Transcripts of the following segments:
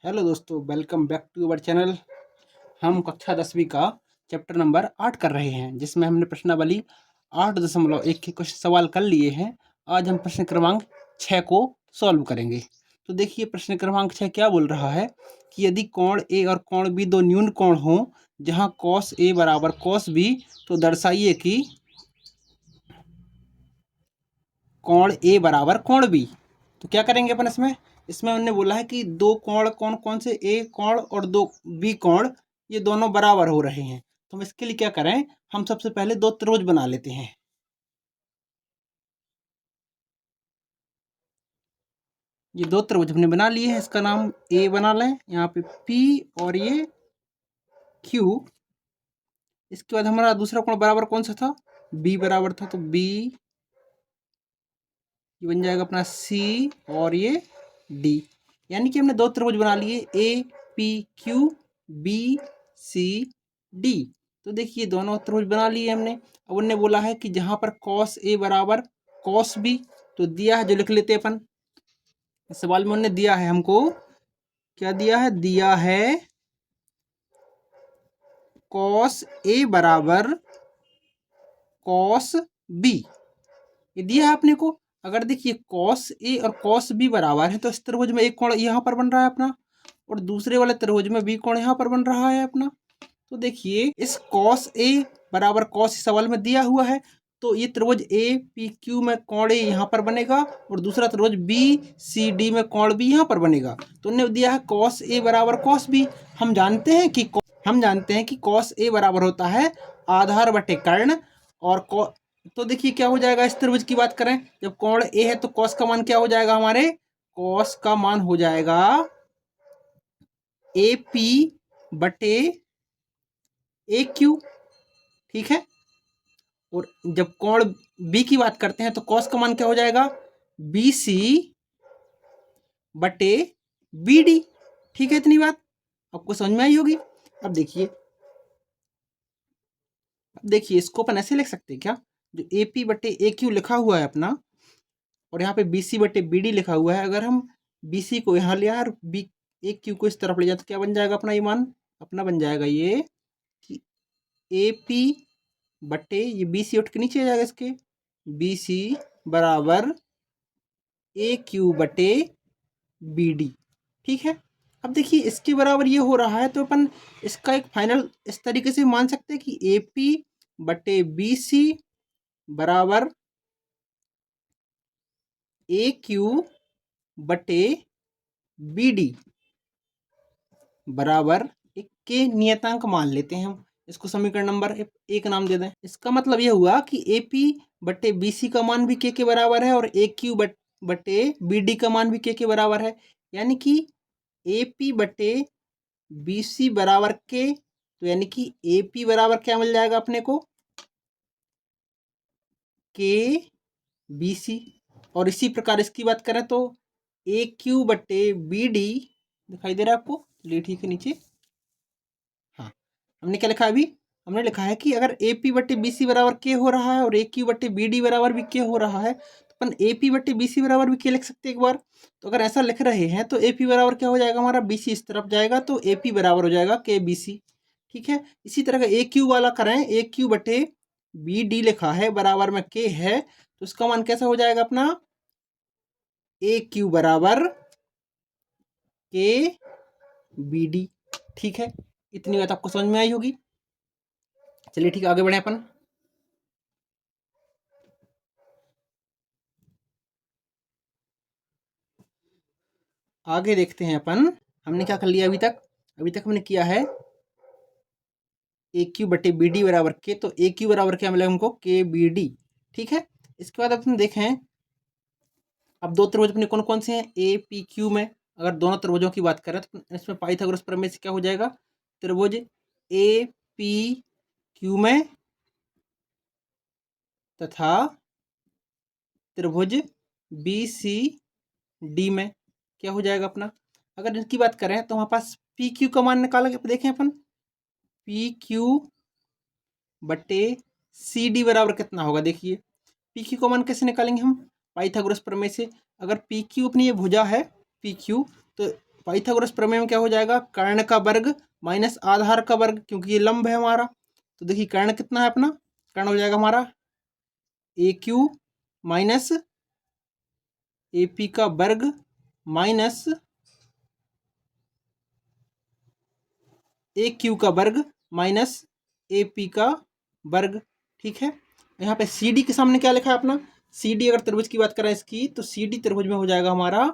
Hello दोस्तों, welcome back to our channel. हम कक्षा 10वीं का चैप्टर नंबर 8 कर रहे हैं, जिसमें हमने प्रश्नावली 8.1 के कुछ सवाल कर लिए हैं। आज हम प्रश्न क्रमांक 6 को सॉल्व करेंगे। तो देखिए, प्रश्न क्रमांक 6 क्या बोल रहा है कि यदि कोण ए और कोण बी दो न्यून कोण हों, जहां कॉस ए बराबर कॉस बी, तो दर्शाइए कि कोण ए बराबर कोण बी। तो क्या करेंगे अपन इसमें इसमें उन्होंने बोला है कि दो कोण कौन कौन से, ए कोण और दो बी कोण, ये दोनों बराबर हो रहे हैं। तो हम इसके लिए क्या करें, हम सबसे पहले दो त्रिभुज बना लेते हैं। ये दो त्रिभुज हमने बना लिए हैं, इसका नाम ए बना लें, यहाँ पे पी और ये क्यू। इसके बाद हमारा दूसरा कोण बराबर कौन सा था, बी बराबर था, तो बी ये बन जाएगा अपना सी और ये डी। यानी कि हमने दो त्रिभुज बना लिए, A P Q B C D. तो देखिए दोनों त्रिभुज बना लिए हमने। अब उन्होंने बोला है कि जहां पर कॉस ए बराबर कॉस बी, तो दिया है, जो लिख लेते हैं अपन। इस सवाल में उन्होंने दिया है हमको, क्या दिया है, दिया है कॉस ए बराबर कॉस बी, ये दिया है अपने को। अगर देखिए कॉस ए और कॉस बी बराबर है, तो इस त्रिभुज में एक कोण यहाँ पर बन रहा है अपना, और दूसरे वाले त्रिभुज में बी कोण यहाँ पर बन रहा है अपना। तो देखिए इस कॉस ए बराबर कॉस सवाल में दिया हुआ है, तो ये त्रिभुज ए पी क्यू में कोण ए यहाँ पर बनेगा, और दूसरा त्रिभुज बी सी डी में कोण बी यहाँ पर बनेगा। तो उन्होंने दिया है कॉस ए बराबर कॉस बी। हम जानते हैं कि कॉस ए बराबर होता है आधार बटे कर्ण, और तो देखिए क्या हो जाएगा, इस त्रिभुज की बात करें, जब कोण ए है तो कॉस का मान क्या हो जाएगा, हमारे कॉस का मान हो जाएगा ए पी बटे ए क्यू। ठीक है। और जब कोण बी की बात करते हैं तो कॉस का मान क्या हो जाएगा, बी सी बटे बी डी। ठीक है, इतनी बात आपको समझ में आई होगी। अब देखिए इसको अपन ऐसे लिख सकते हैं क्या, जो ए पी बटे ए क्यू लिखा हुआ है अपना, और यहाँ पे बी सी बटे बी डी लिखा हुआ है, अगर हम बी सी को यहाँ ले आए और बी ए क्यू को इस तरफ ले जाए, तो क्या बन जाएगा अपना, ये मान अपना बन जाएगा ये कि ए पी बटे ये बी सी उठ के नीचे आ जाएगा, इसके बी सी बराबर ए क्यू बटे बी डी। ठीक है। अब देखिए इसके बराबर ये हो रहा है, तो अपन इसका एक फाइनल इस तरीके से मान सकते हैं कि ए पी बटे बी सी बराबर ए क्यू बटे बी डी बराबर एक के नियतांक मान लेते हैं हम। इसको समीकरण नंबर एक नाम दे दें। इसका मतलब यह हुआ कि ए पी बटे बी सी का मान भी के बराबर है, और ए क्यू बटे बी डी का मान भी के बराबर है। यानी कि ए पी बटे बी सी बराबर के, तो यानी कि ए पी बराबर क्या मिल जाएगा अपने को, के बी सी। और इसी प्रकार इसकी बात करें तो ए क्यू बटे बी डी, दिखाई दे रहा है आपको, चलिए ठीक है, नीचे। हाँ, हमने क्या लिखा है अभी, हमने लिखा है कि अगर ए पी बटे बी सी बराबर के हो रहा है और ए क्यू बटे बी डी बराबर भी के हो रहा है, तो अपन ए पी बटे बी सी बराबर भी के लिख सकते हैं एक बार। तो अगर ऐसा लिख रहे हैं तो ए पी बराबर क्या हो जाएगा हमारा, बी सी इस तरफ जाएगा, तो ए पी बराबर हो जाएगा के बी सी। ठीक है। इसी तरह का ए क्यू वाला करें, ए क्यू बटे बी डी लिखा है बराबर में के है, तो इसका मान कैसा हो जाएगा अपना, ए क्यू बराबर के बी डी। ठीक है, इतनी बात आपको समझ में आई होगी। चलिए ठीक है, आगे बढ़े अपन। आगे देखते हैं अपन, हमने क्या कर लिया अभी तक हमने किया है ए क्यू बटे बी डी बराबर के, तो ए क्यू बराबर क्या मिला हमको, के बी डी। ठीक है। इसके बाद अपन देखें, अब दो त्रिभुज अपने कौन कौन से हैं, ए पी क्यू में अगर दोनों त्रिभुजों की बात करें तो इसमें पाइथागोरस प्रमेय से क्या हो जाएगा, त्रिभुज ए पी क्यू में तथा त्रिभुज बी सी डी में क्या हो जाएगा अपना। अगर इनकी बात करें तो हमारे पास पी क्यू का मान निकाला, देखें अपन, पी क्यू बटे सी डी बराबर कितना होगा। देखिए पी क्यू का मान कैसे निकालेंगे हम, पाइथागोरस प्रमेय से। अगर पी क्यू अपनी ये भुजा है पी क्यू, तो पाइथागोरस प्रमेय में क्या हो जाएगा, कर्ण का वर्ग माइनस आधार का वर्ग, क्योंकि ये लंब है हमारा। तो देखिए कर्ण कितना है अपना, कर्ण हो जाएगा हमारा ए क्यू माइनस ए पी का वर्ग माइनस ए क्यू का वर्ग माइनस ए पी का वर्ग। ठीक है, यहाँ पे सी डी के सामने क्या लिखा है अपना, सी डी अगर त्रिभुज की बात करें इसकी, तो सी डी त्रिभुज में हो जाएगा हमारा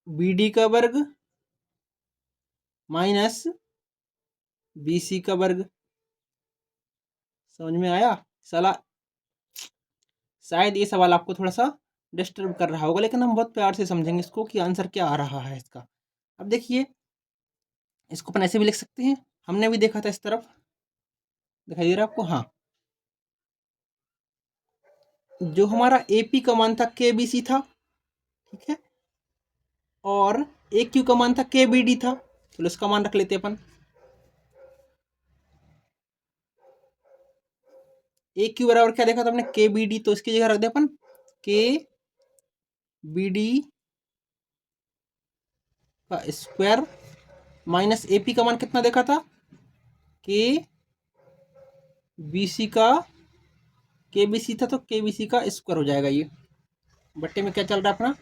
बी डी का वर्ग माइनस बी सी का वर्ग। समझ में आया साला, शायद ये सवाल आपको थोड़ा सा डिस्टर्ब कर रहा होगा, लेकिन हम बहुत प्यार से समझेंगे इसको कि आंसर क्या आ रहा है इसका। अब देखिए इसको अपन ऐसे भी लिख सकते हैं, हमने भी देखा था इस तरफ, दिखाई दे रहा है आपको, हाँ। जो हमारा ए पी का मान था के बी सी था, ठीक है, और ए क्यू का मान था के बी डी था, तो इसका मान रख लेते अपन। ए क्यू बराबर क्या देखा था हमने, के बी डी, तो इसकी जगह रख दे अपन के बी डी का स्क्वायर माइनस ए पी का मान कितना देखा था, के बी सी का, के बी सी था तो के बी सी का स्क्वायर हो जाएगा। ये बट्टे में क्या चल रहा है अपना,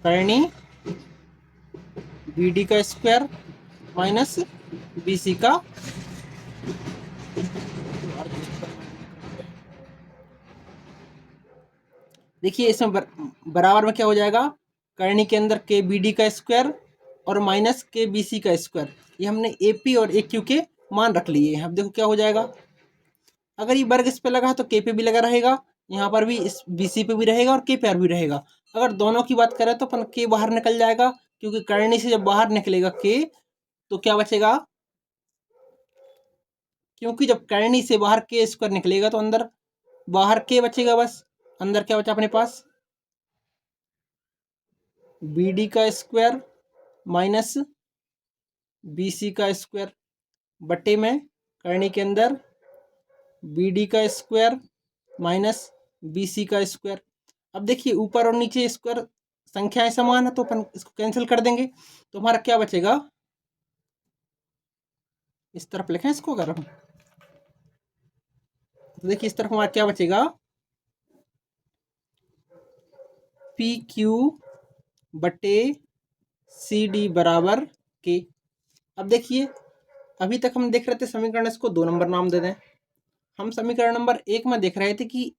करनी बी डी का स्क्वायर माइनस बी सी का, देखिए इसमें बराबर में क्या हो जाएगा, करनी के अंदर के बी डी का स्क्वायर और माइनस के बी सी का स्क्वायर। ये हमने ए पी और ए क्यू के मान रख लिए हैं। अब देखो क्या हो जाएगा, अगर ये वर्ग इस पे लगा है तो के पे भी लगा रहेगा, यहाँ पर भी इस बी सी पे भी रहेगा और के पे भी रहेगा। अगर दोनों की बात करें तो अपन के बाहर निकल जाएगा, क्योंकि करनी से जब बाहर निकलेगा के, तो क्या बचेगा, क्योंकि जब करनी से बाहर के स्क्वायर निकलेगा तो अंदर बाहर के बचेगा, बस अंदर क्या बचा अपने पास, बी डी का स्क्वायर माइनस बी सी का स्क्वायर बटे में करनी के अंदर बी डी का स्क्वायर माइनस बी सी का स्क्वायर। अब देखिए ऊपर और नीचे स्क्वायर संख्याएं समान है, तो अपन इसको कैंसिल कर देंगे, तो हमारा क्या बचेगा, इस तरफ लिखें इसको अगर हम, तो देखिए इस तरफ हमारा क्या बचेगा, पी क्यू बटे सी डी बराबर के। अब देखिए अभी तक हम देख रहे थे समीकरण, इसको 2 नंबर नाम दे दें। हम समीकरण नंबर 1 में देख रहे थे कि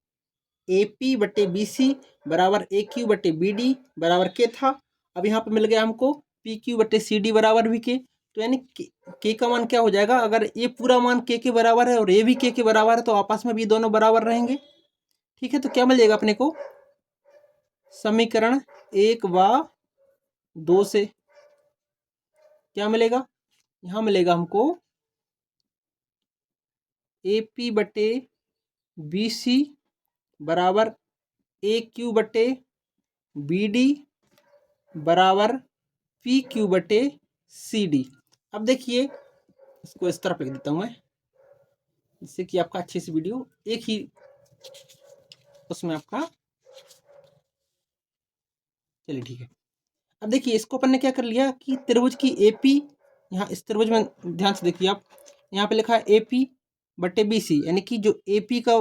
ए पी बटे बी सी बराबर ए क्यू बटे बी डी बराबर के था। अब यहाँ पे मिल गया हमको पी क्यू बटे सी डी बराबर भी के, तो यानी के का मान क्या हो जाएगा, अगर ये पूरा मान के बराबर है और ये भी के बराबर है, तो आपस में भी दोनों बराबर रहेंगे। ठीक है, तो क्या मिल जाएगा अपने को, समीकरण 1 व 2 से क्या मिलेगा, यहाँ मिलेगा हमको ए पी बटे बी सी बराबर ए क्यू बटे बी डी बराबर पी क्यू बटे सी डी। अब देखिए इसको इस तरफ लिख देता हूँ मैं, जिससे कि आपका अच्छे से वीडियो एक ही उसमें आपका, चलिए ठीक है। अब देखिए इसको अपन ने क्या कर लिया कि त्रिभुज की ए पी, यहाँ इस त्रिभुज में ध्यान से देखिए आप, यहाँ पे लिखा है ए पी बटे बी सी, यानी कि जो ए पी का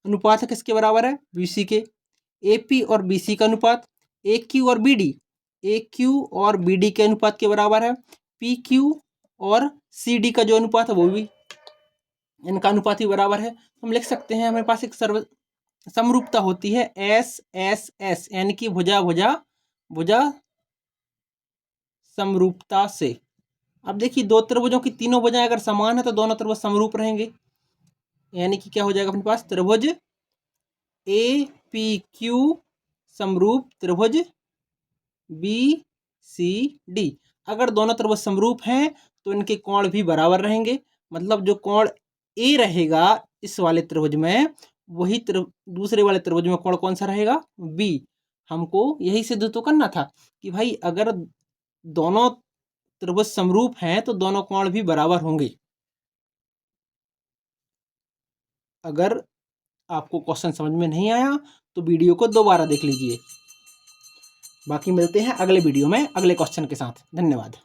अनुपात है किसके बराबर है, बी सी के। ए पी और बी सी का अनुपात ए क्यू और बी डी, ए क्यू और बी डी के अनुपात के बराबर है। पी क्यू और सी डी का जो अनुपात है वो भी, इनका अनुपात ही बराबर है। हम लिख सकते हैं हमारे पास एक समरूपता होती है एस एस एस, यानी कि भुजा भुजा भुजा समरूपता से। अब देखिए दो त्रिभुजों की तीनों भुजाएं अगर समान है तो दोनों त्रिभुज समरूप रहेंगे, यानी कि क्या हो जाएगा अपने पास, त्रिभुज ए पी क्यू समरूप त्रिभुज बी सी डी। अगर दोनों त्रिभुज समरूप हैं तो इनके कोण भी बराबर रहेंगे, मतलब जो कोण ए रहेगा इस वाले त्रिभुज में, वही दूसरे वाले त्रिभुज में कोण कौन सा रहेगा, बी। हमको यही सिद्ध तो करना था कि भाई अगर दोनों त्रिभुज समरूप हैं तो दोनों कोण भी बराबर होंगे। अगर आपको क्वेश्चन समझ में नहीं आया तो वीडियो को दोबारा देख लीजिए। बाकी मिलते हैं अगले वीडियो में अगले क्वेश्चन के साथ। धन्यवाद।